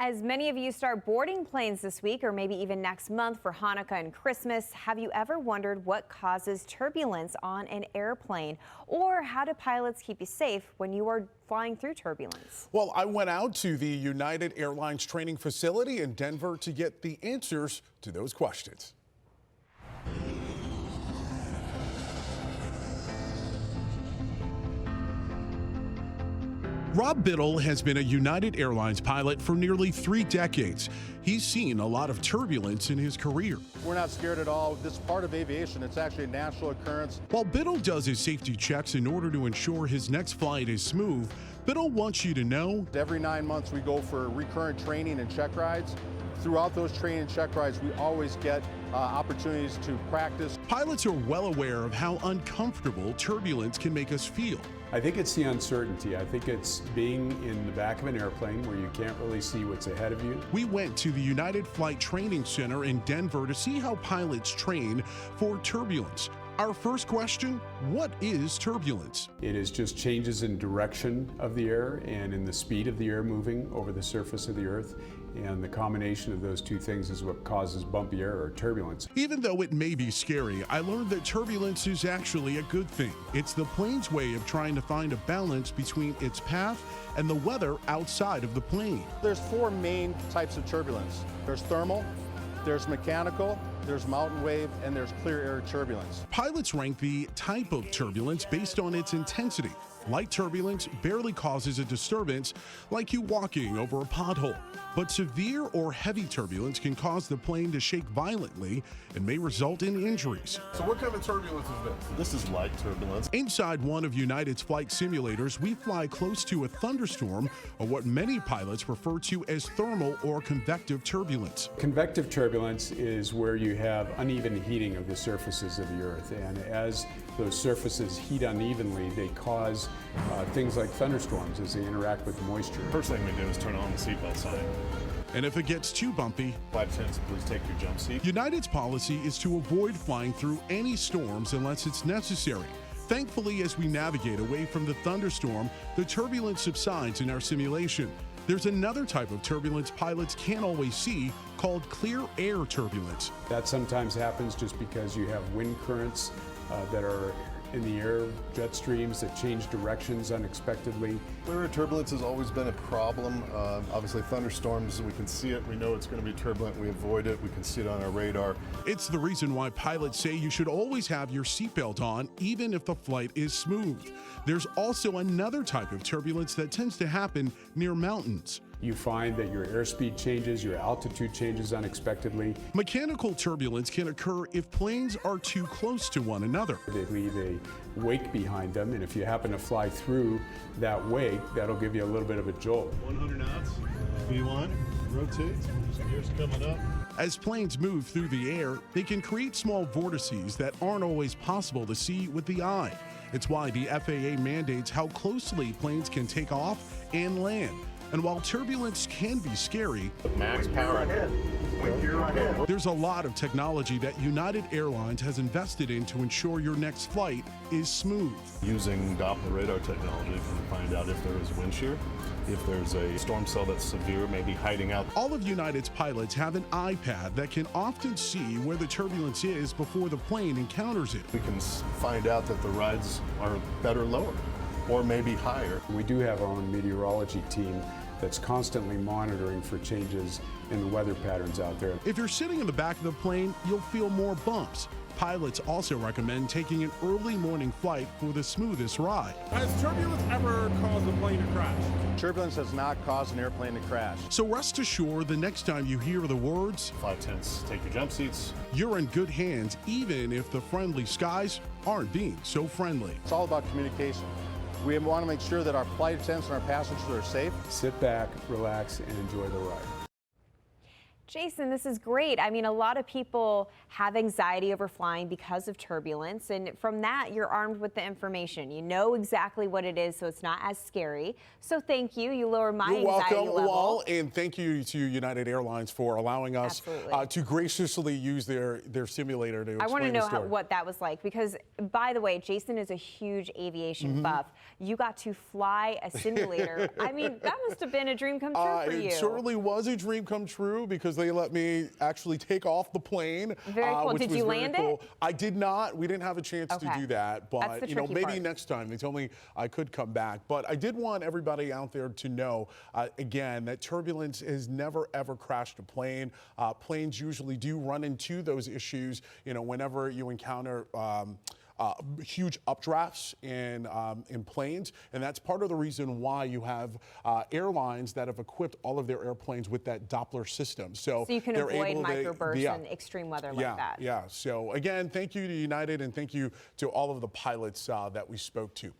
As many of you start boarding planes this week or maybe even next month for Hanukkah and Christmas, have you ever wondered what causes turbulence on an airplane? Or how do pilots keep you safe when you are flying through turbulence? Well, I went out to the United Airlines Training Facility in Denver to get the answers to those questions. Rob Biddle has been a United Airlines pilot for nearly 3 decades. He's seen a lot of turbulence in his career. We're not scared at all. This is part of aviation. It's actually a natural occurrence. While Biddle does his safety checks in order to ensure his next flight is smooth, Biddle wants you to know every 9 months we go for recurrent training and check rides. Throughout those training and check rides, we always get opportunities to practice. Pilots are well aware of how uncomfortable turbulence can make us feel. I think it's the uncertainty. I think it's being in the back of an airplane where you can't really see what's ahead of you. We went to the United Flight Training Center in Denver to see how pilots train for turbulence. Our first question, what is turbulence? It is just changes in direction of the air and in the speed of the air moving over the surface of the earth. And the combination of those two things is what causes bumpy air or turbulence. Even though it may be scary, I learned that turbulence is actually a good thing. It's the plane's way of trying to find a balance between its path and the weather outside of the plane. There's 4 main types of turbulence. There's thermal, there's mechanical, there's mountain wave, and there's clear air turbulence. Pilots rank the type of turbulence based on its intensity. Light turbulence barely causes a disturbance, like you walking over a pothole. But severe or heavy turbulence can cause the plane to shake violently and may result in injuries. So what kind of turbulence is this? This is light turbulence. Inside one of United's flight simulators, we fly close to a thunderstorm, or what many pilots refer to as thermal or convective turbulence. Convective turbulence is where you have uneven heating of the surfaces of the earth. And as those surfaces heat unevenly, they cause things like thunderstorms as they interact with moisture. First thing we do is turn on the seatbelt sign. And if it gets too bumpy, Flight attendants, please take your jump seat. United's policy is to avoid flying through any storms unless it's necessary. Thankfully, as we navigate away from the thunderstorm, the turbulence subsides in our simulation. There's another type of turbulence pilots can't always see called clear air turbulence. That sometimes happens just because you have wind currents that are in the air, jet streams that change directions unexpectedly. Clear air turbulence has always been a problem. Obviously thunderstorms, we can see it, we know it's going to be turbulent, we avoid it, we can see it on our radar. It's the reason why pilots say you should always have your seatbelt on, even if the flight is smooth. There's also another type of turbulence that tends to happen near mountains. You find that your airspeed changes, your altitude changes unexpectedly. Mechanical turbulence can occur if planes are too close to one another. They leave a wake behind them, and if you happen to fly through that wake, that'll give you a little bit of a jolt. 100 knots, V1, rotate, gears coming up. As planes move through the air, they can create small vortices that aren't always possible to see with the eye. It's why the FAA mandates how closely planes can take off and land. And while turbulence can be scary, Max power. there's a lot of technology that United Airlines has invested in to ensure your next flight is smooth. Using Doppler radar technology to find out if there is wind shear, if there's a storm cell that's severe, maybe hiding out. All of United's pilots have an iPad that can often see where the turbulence is before the plane encounters it. We can find out that the rides are better lower, or maybe higher. We do have our own meteorology team that's constantly monitoring for changes in the weather patterns out there. If you're sitting in the back of the plane, you'll feel more bumps. Pilots also recommend taking an early morning flight for the smoothest ride. Has turbulence ever caused a plane to crash? Turbulence has not caused an airplane to crash. So rest assured, the next time you hear the words, Flight attendants, take your jump seats. you're in good hands, even if the friendly skies aren't being so friendly. It's all about communication. We want to make sure that our flight attendants and our passengers are safe. Sit back, relax, and enjoy the ride. Jason, this is great. I mean, a lot of people have anxiety over flying because of turbulence. And from that, you're armed with the information. You know exactly what it is, so it's not as scary. So thank you. You lower my You're anxiety welcome. level. Well, and thank you to United Airlines for allowing us Absolutely. to graciously use their simulator to explain I want to know the story. what that was like because, by the way, Jason is a huge aviation buff. You got to fly a simulator. I mean, that must have been a dream come true for you. It certainly was a dream come true because they let me actually take off the plane. Very cool. Which Did was you very land cool. it? I did not. We didn't have a chance to Okay. do that, That's but the you know, tricky maybe part. next time. They told me I could come back, but I did want everybody out there to know again that turbulence has never ever crashed a plane. Planes usually do run into those issues, you know, whenever you encounter huge updrafts in planes, and that's part of the reason why you have airlines that have equipped all of their airplanes with that Doppler system. So you can they're avoid able to- microbursts yeah. and extreme weather like that. Yeah. So again, thank you to United and thank you to all of the pilots that we spoke to.